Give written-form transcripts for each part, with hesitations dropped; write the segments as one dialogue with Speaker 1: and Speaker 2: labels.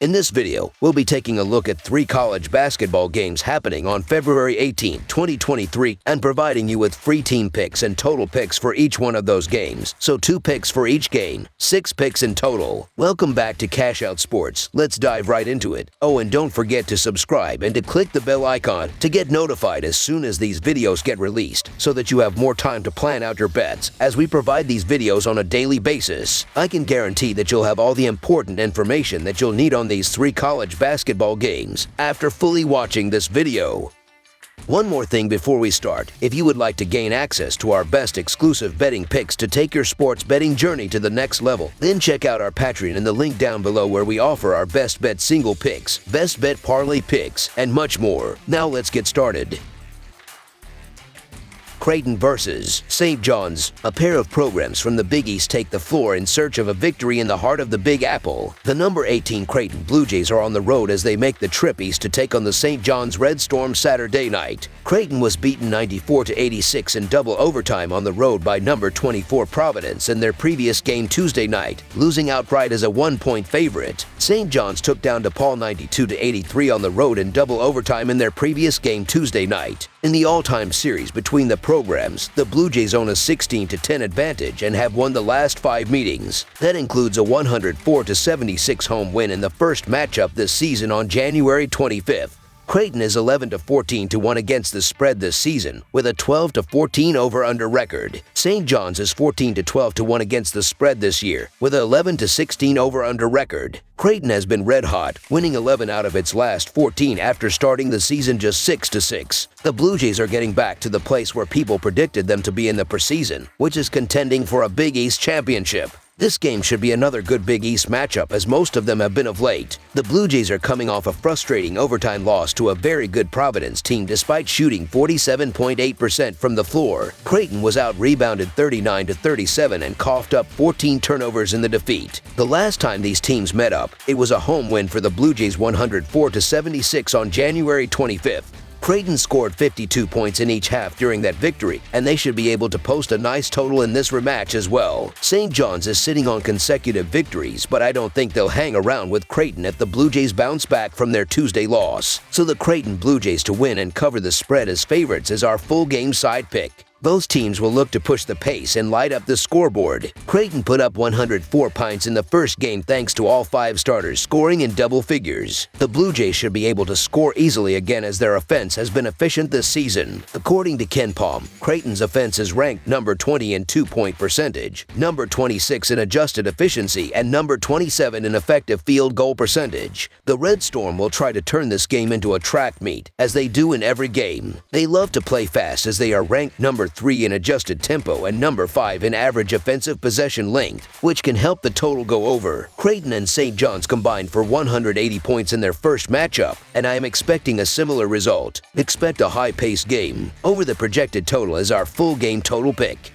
Speaker 1: In this video, we'll be taking a look at 3 college basketball games happening on February 18, 2023, and providing you with free team picks and total picks for each one of those games. So 2 picks for each game, 6 picks in total. Welcome back to Cash Out Sports. Let's dive right into it. Oh, and don't forget to subscribe and to click the bell icon to get notified as soon as these videos get released, so that you have more time to plan out your bets as we provide these videos on a daily basis. I can guarantee that you'll have all the important information that you'll need on these 3 college basketball games after fully watching this video. One more thing before we start. If you would like to gain access to our best exclusive betting picks to take your sports betting journey to the next level, then check out our Patreon in the link down below, where we offer our best bet single picks, best bet parlay picks, and much more. Now let's get started. Creighton versus St. John's. A pair of programs from the Big East take the floor in search of a victory in the heart of the Big Apple. The number 18 Creighton Blue Jays are on the road as they make the trip east to take on the St. John's Red Storm Saturday night. Creighton was beaten 94-86 in double overtime on the road by number 24 Providence in their previous game Tuesday night, losing outright as a 1-point favorite. St. John's took down DePaul 92-83 on the road in double overtime in their previous game Tuesday night. In the all-time series between the programs, the Blue Jays own a 16-10 advantage and have won the last 5 meetings. That includes a 104-76 home win in the first matchup this season on January 25th. Creighton is 11-14-1 against the spread this season, with a 12-14 over-under record. St. John's is 14-12-1 against the spread this year, with an 11-16 over-under record. Creighton has been red hot, winning 11 out of its last 14 after starting the season just 6-6. The Blue Jays are getting back to the place where people predicted them to be in the preseason, which is contending for a Big East championship. This game should be another good Big East matchup, as most of them have been of late. The Blue Jays are coming off a frustrating overtime loss to a very good Providence team despite shooting 47.8% from the floor. Creighton was out-rebounded 39-37 and coughed up 14 turnovers in the defeat. The last time these teams met up, it was a home win for the Blue Jays 104-76 on January 25th. Creighton scored 52 points in each half during that victory, and they should be able to post a nice total in this rematch as well. St. John's is sitting on consecutive victories, but I don't think they'll hang around with Creighton if the Blue Jays bounce back from their Tuesday loss. So the Creighton Blue Jays to win and cover the spread as favorites is our full game side pick. Both teams will look to push the pace and light up the scoreboard. Creighton put up 104 points in the first game thanks to all 5 starters scoring in double figures. The Blue Jays should be able to score easily again, as their offense has been efficient this season. According to Ken Palm, Creighton's offense is ranked number 20 in 2-point percentage, number 26 in adjusted efficiency, and number 27 in effective field goal percentage. The Red Storm will try to turn this game into a track meet, as they do in every game. They love to play fast, as they are ranked number 3 in adjusted tempo and number 5 in average offensive possession length, which can help the total go over. Creighton and St. John's combined for 180 points in their first matchup, and I am expecting a similar result. Expect a high-paced game. Over the projected total is our full game total pick.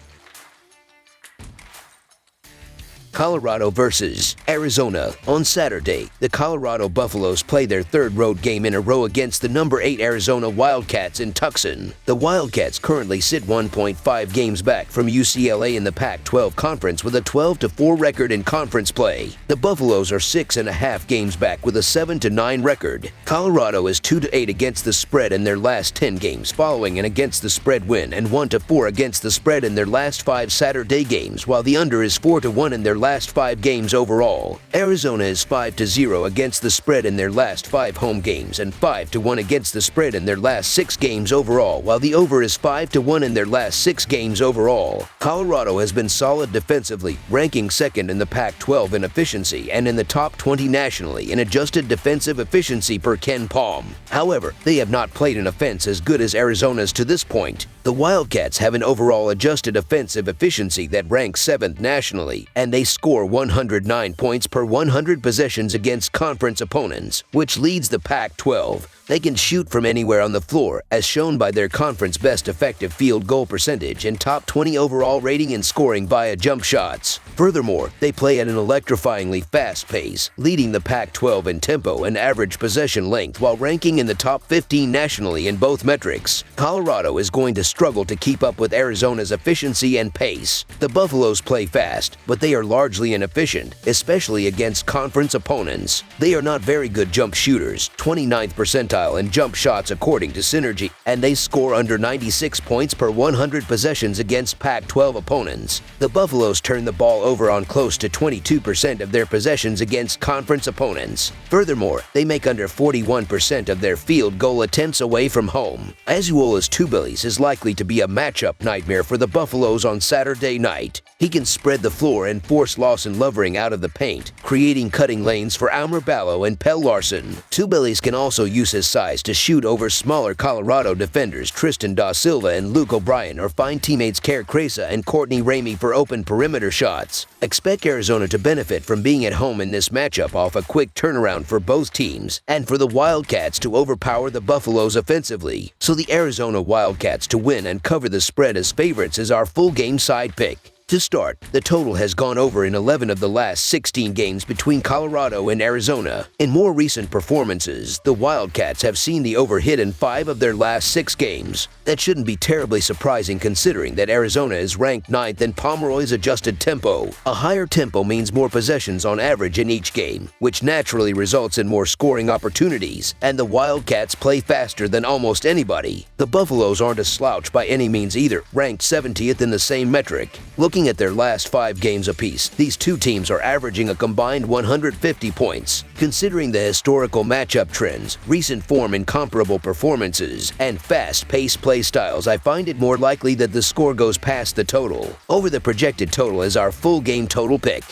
Speaker 1: Colorado versus Arizona. On Saturday, the Colorado Buffaloes play their 3rd road game in a row against the number 8 Arizona Wildcats in Tucson. The Wildcats currently sit 1.5 games back from UCLA in the Pac-12 conference with a 12-4 record in conference play. The Buffaloes are 6.5 games back with a 7-9 record. Colorado is 2-8 against the spread in their last 10 games, following an against the spread win, and 1-4 against the spread in their last 5 Saturday games, while the under is 4-1 in their last 5 games overall. Arizona is 5-0 against the spread in their last 5 home games and 5-1 against the spread in their last 6 games overall, while the over is 5-1 in their last 6 games overall. Colorado has been solid defensively, ranking 2nd in the Pac-12 in efficiency and in the top 20 nationally in adjusted defensive efficiency per Ken Palm. However, they have not played an offense as good as Arizona's to this point. The Wildcats have an overall adjusted offensive efficiency that ranks 7th nationally, and they score 109 points per 100 possessions against conference opponents, which leads the Pac-12. They can shoot from anywhere on the floor, as shown by their conference best effective field goal percentage and top 20 overall rating in scoring via jump shots. Furthermore, they play at an electrifyingly fast pace, leading the Pac-12 in tempo and average possession length while ranking in the top 15 nationally in both metrics. Colorado is going to struggle to keep up with Arizona's efficiency and pace. The Buffaloes play fast, but they are largely inefficient, especially against conference opponents. They are not very good jump shooters, 29th percentile in jump shots according to Synergy, and they score under 96 points per 100 possessions against Pac-12 opponents. The Buffaloes turn the ball over on close to 22% of their possessions against conference opponents. Furthermore, they make under 41% of their field goal attempts away from home. Azuola's Tubelis is likely to be a matchup nightmare for the Buffaloes on Saturday night. He can spread the floor and force Lawson Lovering out of the paint, creating cutting lanes for Almer Ballo and Pell Larson. Tubelis can also use his size to shoot over smaller Colorado defenders Tristan Da Silva and Luke O'Brien, or find teammates Kerr Kresa and Courtney Ramey for open perimeter shots. Expect Arizona to benefit from being at home in this matchup off a quick turnaround for both teams, and for the Wildcats to overpower the Buffaloes offensively. So the Arizona Wildcats to win and cover the spread as favorites is our full game side pick. To start, the total has gone over in 11 of the last 16 games between Colorado and Arizona. In more recent performances, the Wildcats have seen the over hit in 5 of their last 6 games. That shouldn't be terribly surprising considering that Arizona is ranked 9th in Pomeroy's adjusted tempo. A higher tempo means more possessions on average in each game, which naturally results in more scoring opportunities, and the Wildcats play faster than almost anybody. The Buffaloes aren't a slouch by any means either, ranked 70th in the same metric. Looking at their last 5 games apiece, these two teams are averaging a combined 150 points. Considering the historical matchup trends, recent form in comparable performances, and fast-paced play styles, I find it more likely that the score goes past the total. Over the projected total is our full game total pick.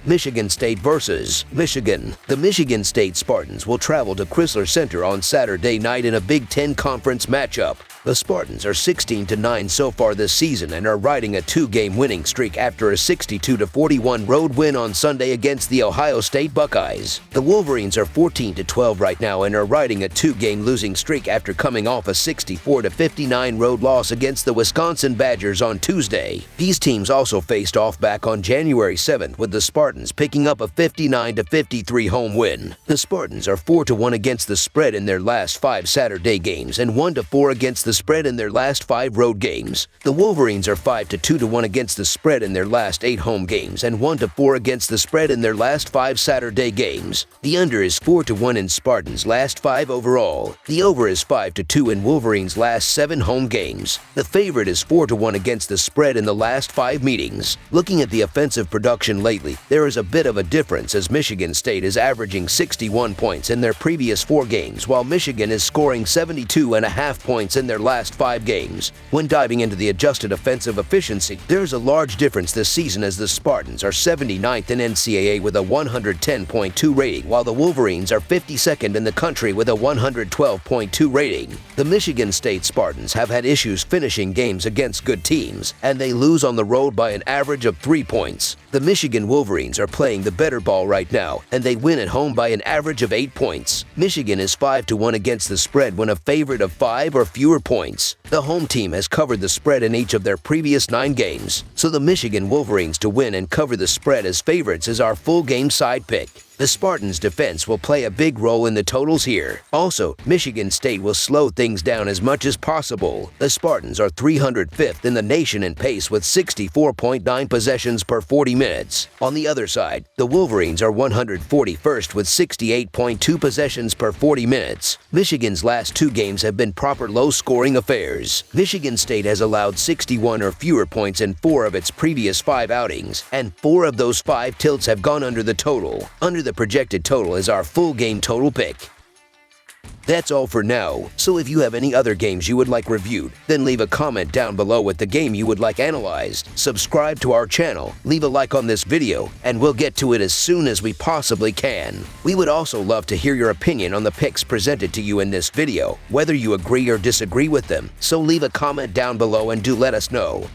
Speaker 1: Michigan State versus Michigan. The Michigan State Spartans will travel to Crisler Center on Saturday night in a Big Ten Conference matchup. The Spartans are 16-9 so far this season and are riding a 2-game winning streak after a 62-41 road win on Sunday against the Ohio State Buckeyes. The Wolverines are 14-12 right now and are riding a 2-game losing streak after coming off a 64-59 road loss against the Wisconsin Badgers on Tuesday. These teams also faced off back on January 7th, with the Spartans picking up a 59-53 home win. The Spartans are 4-1 against the spread in their last 5 Saturday games and 1-4 against the spread in their last 5 road games. The Wolverines are 5-2-1 against the spread in their last 8 home games and 1-4 against the spread in their last 5 Saturday games. The under is 4-1 in Spartans' last 5 overall. The over is 5-2 in Wolverines' last 7 home games. The favorite is 4-1 against the spread in the last 5 meetings. Looking at the offensive production lately, there is a bit of a difference as Michigan State is averaging 61 points in their previous 4 games, while Michigan is scoring 72.5 points in their last 5 games. When diving into the adjusted offensive efficiency, there's a large difference this season as the Spartans are 79th in NCAA with a 110.2 rating, while the Wolverines are 52nd in the country with a 112.2 rating. The Michigan State Spartans have had issues finishing games against good teams, and they lose on the road by an average of 3 points. The Michigan Wolverines are playing the better ball right now, and they win at home by an average of 8 points. Michigan is 5-1 against the spread when a favorite of 5 or fewer points. The home team has covered the spread in each of their previous 9 games, so the Michigan Wolverines to win and cover the spread as favorites is our full game side pick. The Spartans' defense will play a big role in the totals here. Also, Michigan State will slow things down as much as possible. The Spartans are 305th in the nation in pace with 64.9 possessions per 40 minutes. On the other side, the Wolverines are 141st with 68.2 possessions per 40 minutes. Michigan's last 2 games have been proper low-scoring affairs. Michigan State has allowed 61 or fewer points in 4 of its previous 5 outings, and 4 of those 5 tilts have gone under the total. Under the projected total is our full game total pick. That's all for now, so if you have any other games you would like reviewed, then leave a comment down below with the game you would like analyzed. Subscribe to our channel, leave a like on this video, and we'll get to it as soon as we possibly can. We would also love to hear your opinion on the picks presented to you in this video, whether you agree or disagree with them, so leave a comment down below and do let us know.